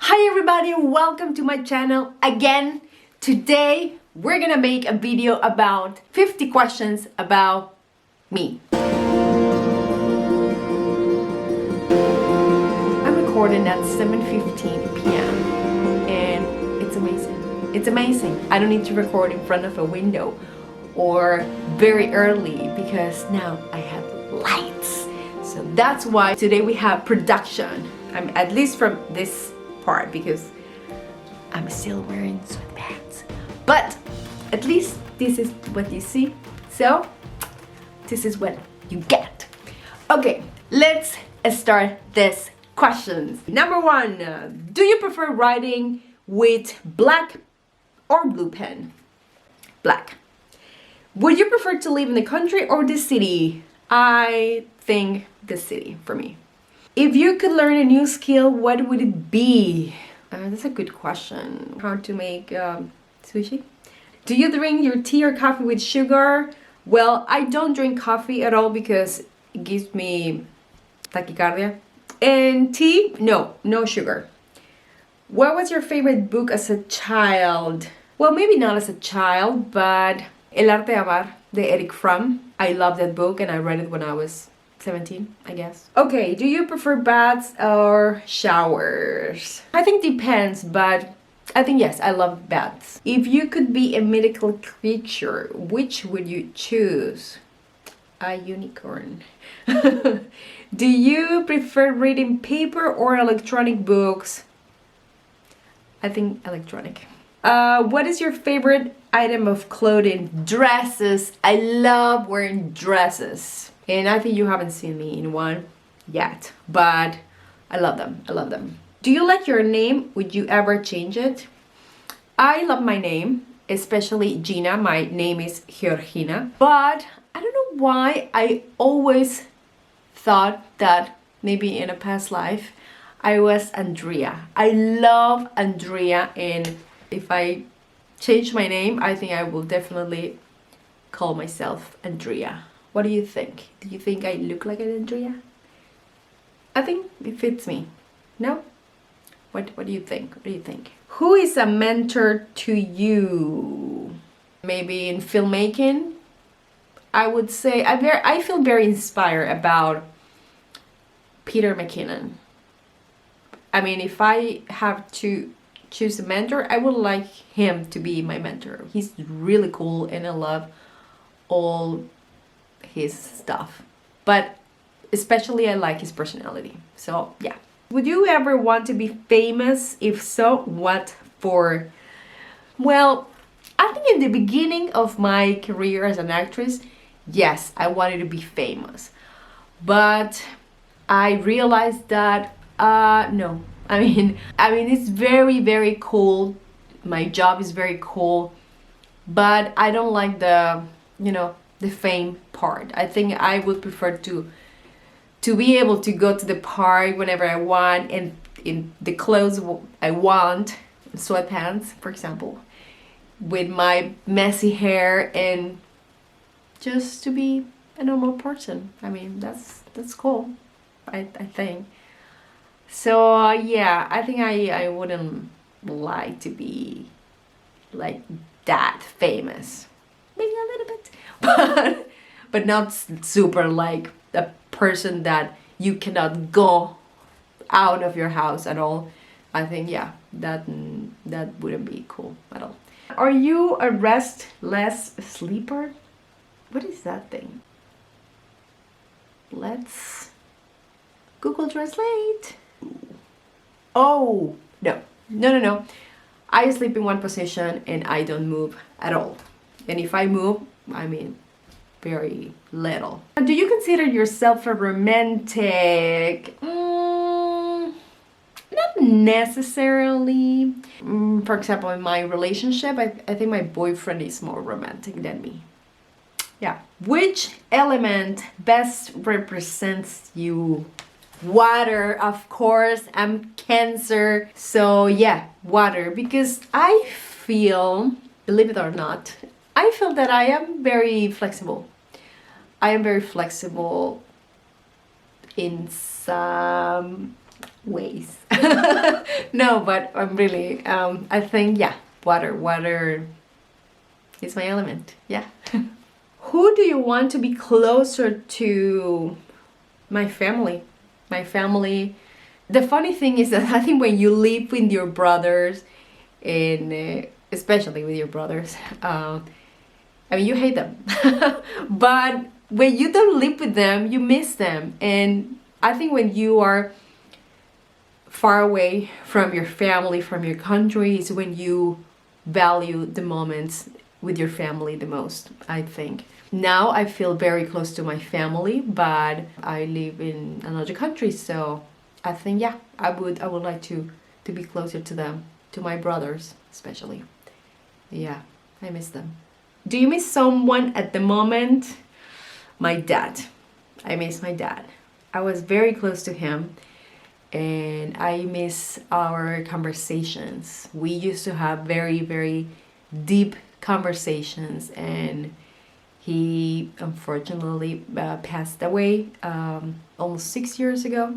Hi everybody, welcome to my channel again. Today we're gonna make a video about 50 questions about me. I'm recording at 7:15 p.m. and it's amazing. It's amazing. I don't need to record in front of a window or very early because now I have lights. So that's why today we have production. I'm at least from this part because I'm still wearing sweatpants, but at least this is what you see, so this is what you get. Okay, let's start this questions. Number one, do you prefer writing with black or blue pen? Black. Would you prefer to live in the country or the city? I think the city for me. If you could learn a new skill, what would it be? That's a good question. How to make sushi? Do you drink your tea or coffee with sugar? Well, I don't drink coffee at all because it gives me tachycardia. And tea? No sugar. What was your favorite book as a child? Well, maybe not as a child, but El Arte de Amar, de Eric Fromm. I love that book and I read it when I was 17, I guess. Okay, do you prefer baths or showers? I think depends, but I think yes, I love baths. If you could be a mythical creature, which would you choose? A unicorn. Do you prefer reading paper or electronic books? I think electronic. What is your favorite item of clothing? Dresses. I love wearing dresses. And I think you haven't seen me in one yet, but I love them. I love them. Do you like your name? Would you ever change it? I love my name, especially Gina. My name is Georgina, but I don't know why I always thought that maybe in a past life I was Andrea. I love Andrea, and if I change my name, I think I will definitely call myself Andrea. What do you think? Do you think I look like an Andrea? I think it fits me. No? What do you think? What do you think? Who is a mentor to you? Maybe in filmmaking? I would say I feel very inspired about Peter McKinnon. I mean, if I have to choose a mentor, I would like him to be my mentor. He's really cool and I love all his stuff, but especially I like his personality. So yeah. Would you ever want to be famous? If so, what for? Well, I think in the beginning of my career as an actress, yes, I wanted to be famous, but I realized that no. I mean it's very cool. My job is very cool, but I don't like the the fame part. I think I would prefer to be able to go to the park whenever I want and in the clothes I want, sweatpants for example, with my messy hair, and just to be a normal person. I mean that's cool. I think so. Yeah, I think I wouldn't like to be like that famous. Maybe a little bit, but not super like a person that you cannot go out of your house at all. I think yeah, that wouldn't be cool at all. Are you a restless sleeper? What is that thing? Let's Google Translate. Oh no. I sleep in one position and I don't move at all. And if I move, I mean very little. Do you consider yourself a romantic? Not necessarily. For example, in my relationship, I think my boyfriend is more romantic than me. Yeah. Which element best represents you? Water, of course. I'm Cancer, so yeah, water, because I feel, believe it or not, I feel that I am very flexible. I am very flexible in some ways. No, but I'm really, I think, yeah, water is my element. Yeah. Who do you want to be closer to? My family. My family. The funny thing is that I think when you live with your brothers, and especially with your brothers, I mean, you hate them. But when you don't live with them, you miss them. And I think when you are far away from your family, from your country, is when you value the moments with your family the most, I think. Now I feel very close to my family, but I live in another country, so I think, yeah, I would like to be closer to them, to my brothers especially. Yeah, I miss them. Do you miss someone at the moment? My dad. I miss my dad. I was very close to him, and I miss our conversations. We used to have very, very deep conversations, and he unfortunately passed away almost 6 years ago.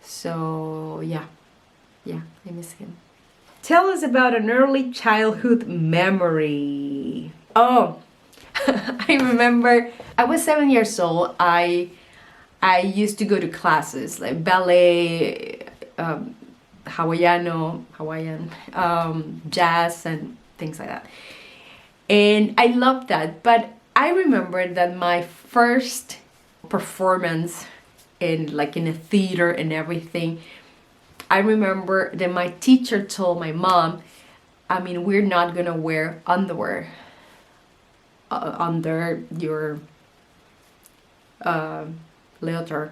So yeah, I miss him. Tell us about an early childhood memory. Oh, I remember I was 7 years old. I used to go to classes like ballet, Hawaiian, jazz, and things like that. And I loved that. But I remember that my first performance in a theater and everything, I remember that my teacher told my mom, I mean, we're not gonna wear underwear under your leotard,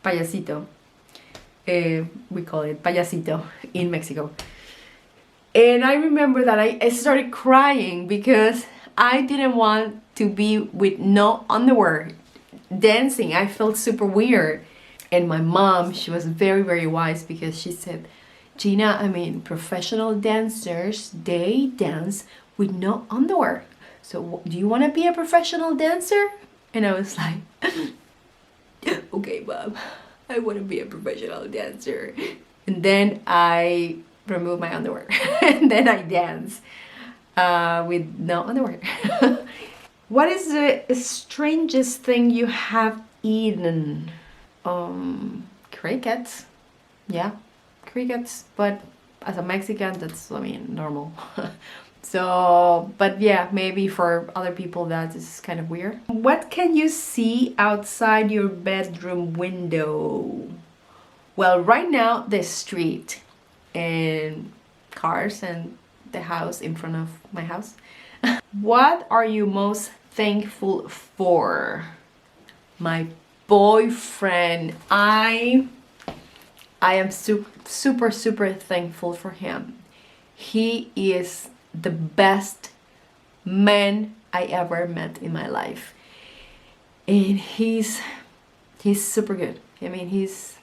payasito. We call it payasito in Mexico. And I remember that I started crying because I didn't want to be with no underwear dancing. I felt super weird. And my mom, she was very, very wise because she said, Gina, I mean, professional dancers, they dance with no underwear. So do you want to be a professional dancer? And I was like, okay, Mom, I want to be a professional dancer. And then I removed my underwear and then I dance with no underwear. What is the strangest thing you have eaten? Crickets. Yeah, crickets. But as a Mexican, that's, I mean, normal. So, but yeah, maybe for other people that is kind of weird. What can you see outside your bedroom window? Well, right now, the street and cars and the house in front of my house. What are you most thankful for? My boyfriend. I am super thankful for him. He is the best man I ever met in my life, and he's super good. I mean, he's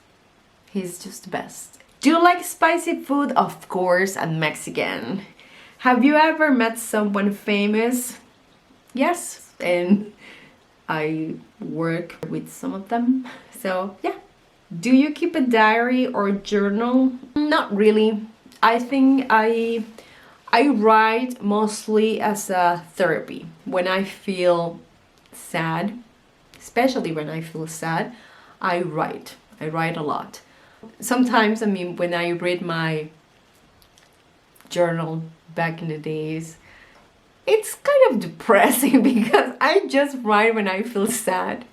just the best. Do you like spicy food? Of course, I'm Mexican. Have you ever met someone famous? Yes, and I work with some of them. So yeah. Do you keep a diary or journal? Not really. I think I write mostly as a therapy. When I feel sad, especially when I feel sad, I write. I write a lot. Sometimes, I mean, when I read my journal back in the days, it's kind of depressing because I just write when I feel sad.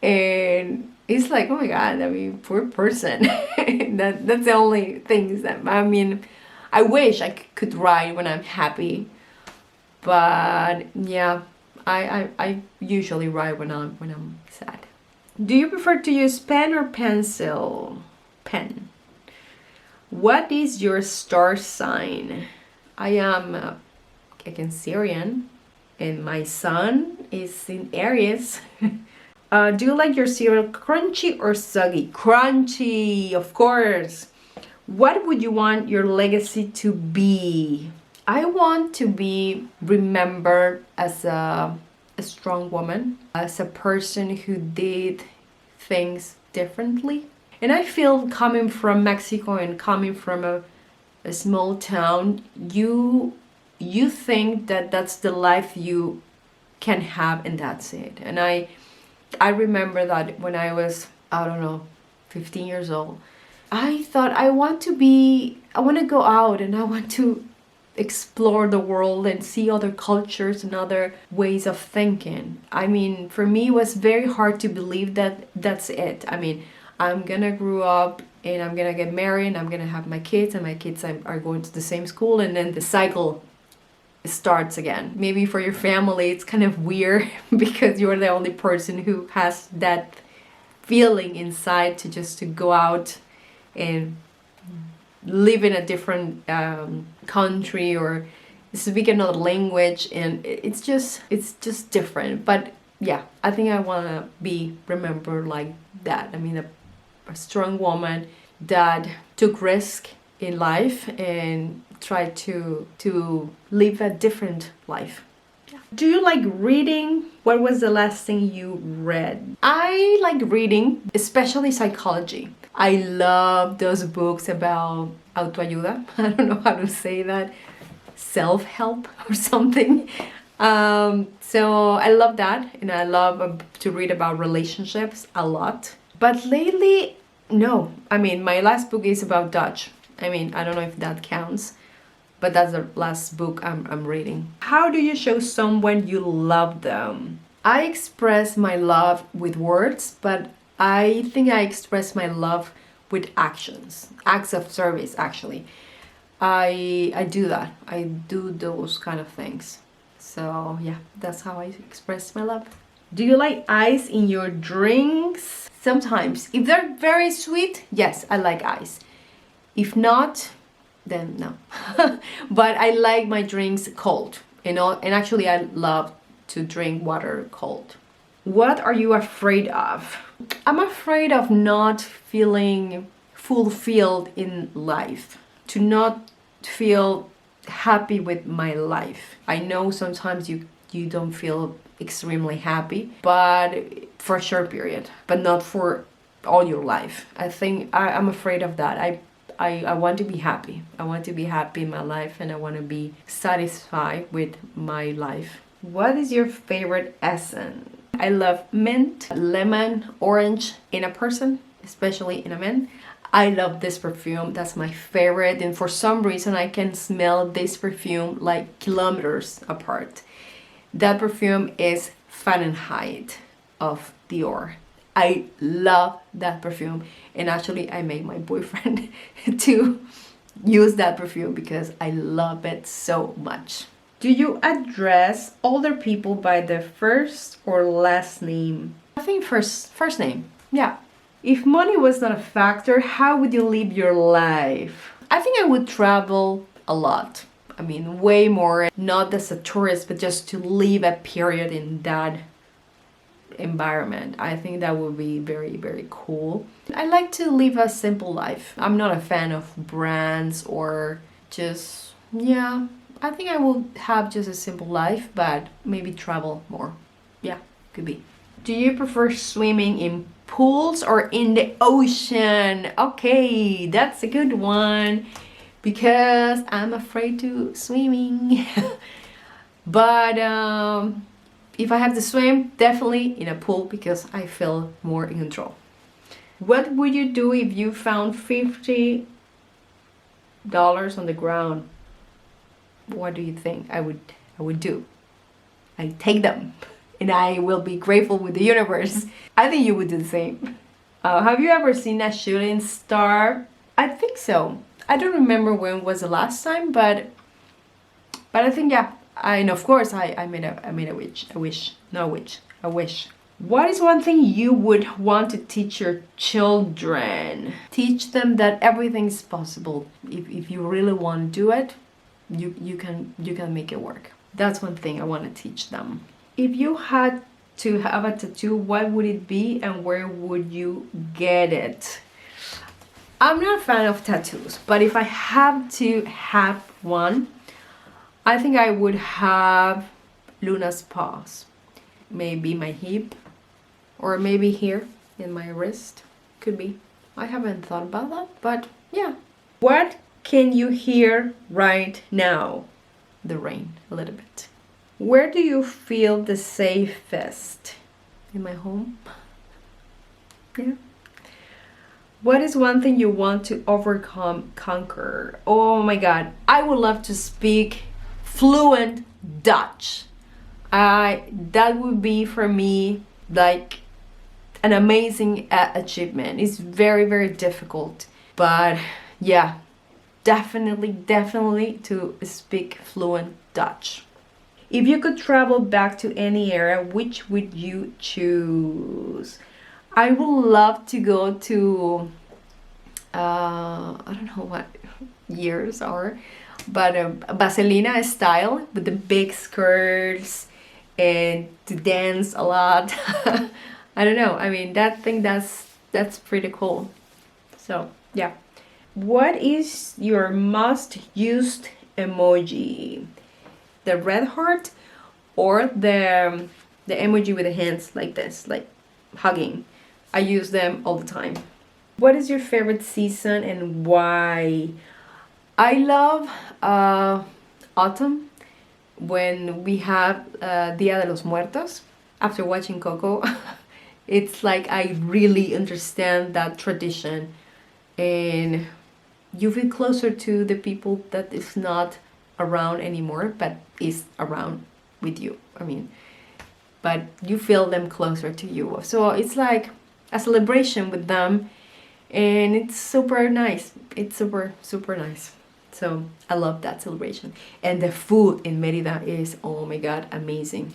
And it's like, oh my God, I mean, poor person. That's the only things that, I mean, I wish I could write when I'm happy. But yeah, I usually write when I'm sad. Do you prefer to use pen or pencil? Pen. What is your star sign? I am a Cancerian, and my sun is in Aries. Do you like your cereal crunchy or soggy? Crunchy, of course. What would you want your legacy to be? I want to be remembered as a strong woman, as a person who did things differently. And I feel coming from Mexico and coming from a small town, you think that that's the life you can have and that's it. And I remember that when I was, I don't know, 15 years old, I thought I want to go out and I want to explore the world and see other cultures and other ways of thinking. I mean, for me, it was very hard to believe that that's it. I mean, I'm gonna grow up and I'm gonna get married and I'm gonna have my kids, and my kids are going to the same school, and then the cycle starts again. Maybe for your family it's kind of weird because you're the only person who has that feeling inside to go out and live in a different country or speak another language, and it's just different. But yeah, I think I want to be remembered like that. I mean, a strong woman that took risk in life and tried to live a different life. Yeah. Do you like reading? What was the last thing you read? I like reading, especially psychology. I love those books about autoayuda. I don't know how to say that. Self-help or something. So I love that, and I love to read about relationships a lot. But lately, no. I mean, my last book is about Dutch. I mean, I don't know if that counts, but that's the last book I'm reading. How do you show someone you love them? I express my love with words, but I think I express my love with actions, acts of service, actually. I do that. I do those kind of things. So yeah, that's how I express my love. Do you like ice in your drinks? Sometimes. If they're very sweet, yes, I like ice. If not, then no. But I like my drinks cold. And actually I love to drink water cold. What are you afraid of? I'm afraid of not feeling fulfilled in life. To not feel happy with my life. I know sometimes you don't feel extremely happy, but for a short period, but not for all your life. I think I'm afraid of that. I want to be happy. I want to be happy in my life, and I want to be satisfied with my life. What is your favorite essence? I love mint, lemon, orange in a person, especially in a man. I love this perfume. That's my favorite, and for some reason I can smell this perfume like kilometers apart. That perfume is Fahrenheit of Dior. I love that perfume, and actually I made my boyfriend to use that perfume because I love it so much. Do you address older people by their first or last name? I think first name. Yeah. If money was not a factor, how would you live your life? I think I would travel a lot. I mean, way more, not as a tourist, but just to live a period in that environment. I think that would be very, very cool. I like to live a simple life. I'm not a fan of brands or just, yeah. I think I will have just a simple life, but maybe travel more. Yeah, could be. Do you prefer swimming in pools or in the ocean? Okay, that's a good one because I'm afraid to swimming. But if I have to swim, definitely in a pool because I feel more in control. What would you do if you found $50 on the ground? What do you think I would do? I take them and I will be grateful with the universe. I think you would do the same. Have you ever seen a shooting star? I think so. I don't remember when was the last time, but I think yeah. And of course I made a wish. What is one thing you would want to teach your children? Teach them that everything is possible. If you really want to do it, you can make it work. That's one thing I want to teach them. If you had to have a tattoo, what would it be and where would you get it? I'm not a fan of tattoos, but if I have to have one, I think I would have Luna's paws. Maybe my hip, or maybe here in my wrist. Could be. I haven't thought about that, but yeah. What can you hear right now? The rain, a little bit. Where do you feel the safest? In my home? Yeah. What is one thing you want to overcome, conquer? Oh my god, I would love to speak fluent Dutch. That would be for me like an amazing achievement. It's very, very difficult, but yeah, definitely to speak fluent Dutch. If you could travel back to any era, which would you choose? I would love to go to, I don't know what years are, but Vaselina style with the big skirts and to dance a lot. I don't know. I mean, that's pretty cool. So yeah. What is your most used emoji? The red heart or the emoji with the hands like this, like hugging. I use them all the time. What is your favorite season and why? I love autumn when we have Dia de los Muertos. After watching Coco, it's like I really understand that tradition, and you feel closer to the people that is not around anymore, but is around with you. I mean, but you feel them closer to you. So it's like a celebration with them, and it's super nice. It's super nice. So I love that celebration. And the food in Merida is, oh my god, amazing.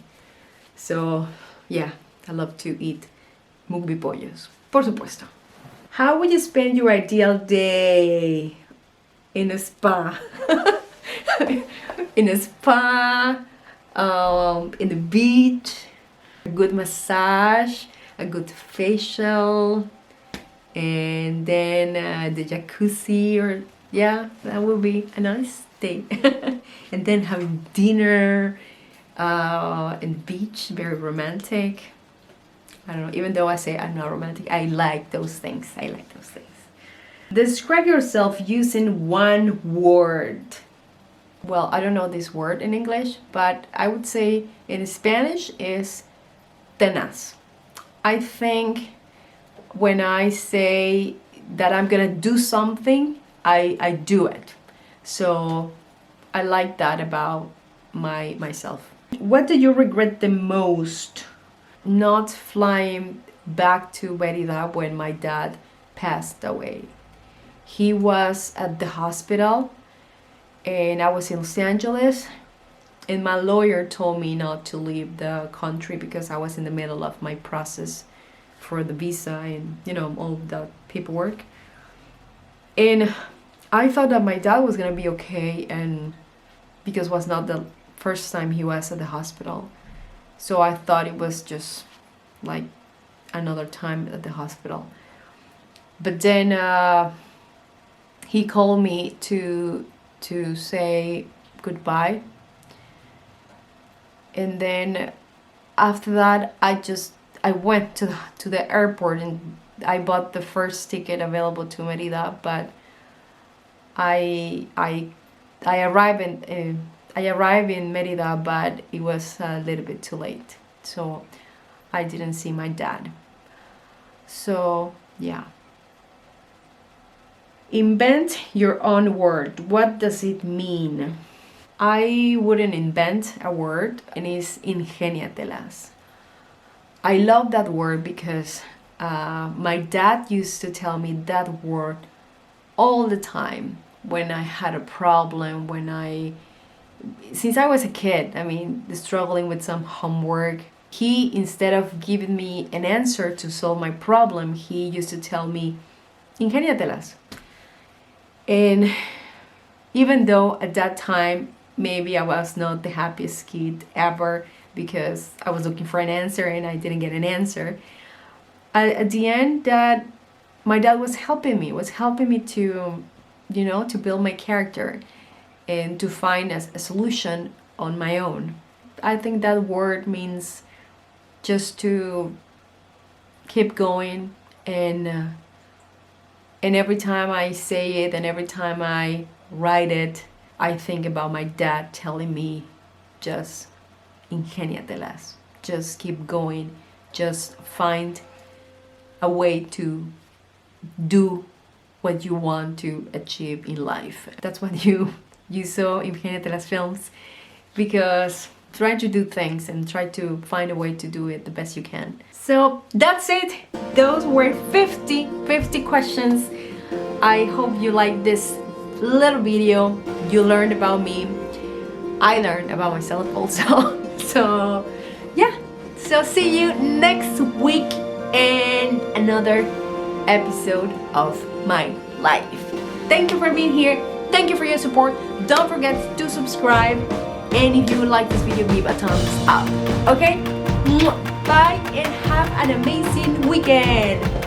So yeah, I love to eat mugbipollos, por supuesto. How would you spend your ideal day? In a spa. In a spa, in the beach, a good massage, a good facial, and then the jacuzzi, or yeah, that would be a nice day. And then having dinner in the beach, very romantic. I don't know, even though I say I'm not romantic, I like those things. Describe yourself using one word. Well, I don't know this word in English, but I would say in Spanish is tenaz. I think when I say that I'm gonna do something, I do it. So I like that about myself. What do you regret the most? Not flying back to Merida when my dad passed away. He was at the hospital and I was in Los Angeles, and my lawyer told me not to leave the country because I was in the middle of my process for the visa and all the paperwork. And I thought that my dad was gonna be okay, and because it was not the first time he was at the hospital, so I thought it was just like another time at the hospital. But then he called me to say goodbye, and then after that I went to the airport and I bought the first ticket available to Merida, but I arrived in Merida, but it was a little bit too late, so I didn't see my dad. So yeah. Invent your own word. What does it mean? I wouldn't invent a word, and it's ingeniatelas. I love that word because my dad used to tell me that word all the time when I had a problem, since I was a kid, I mean, struggling with some homework. He, instead of giving me an answer to solve my problem, he used to tell me, ingeniatelas. And even though at that time, maybe I was not the happiest kid ever because I was looking for an answer and I didn't get an answer, at the end, my dad was helping me to, to build my character and to find a solution on my own. I think that word means just to keep going and And every time I say it and every time I write it, I think about my dad telling me, just ingéniatelas, just keep going, just find a way to do what you want to achieve in life. That's what you saw in Ingéniatelas films, because try to do things and try to find a way to do it the best you can. So that's it. Those were 50 questions. I hope you liked this little video. You learned about me. I learned about myself also. So yeah, so see you next week in another episode of my life. Thank you for being here. Thank you for your support. Don't forget to subscribe, and if you would like this video, give a thumbs up. Okay? Bye and have an amazing weekend.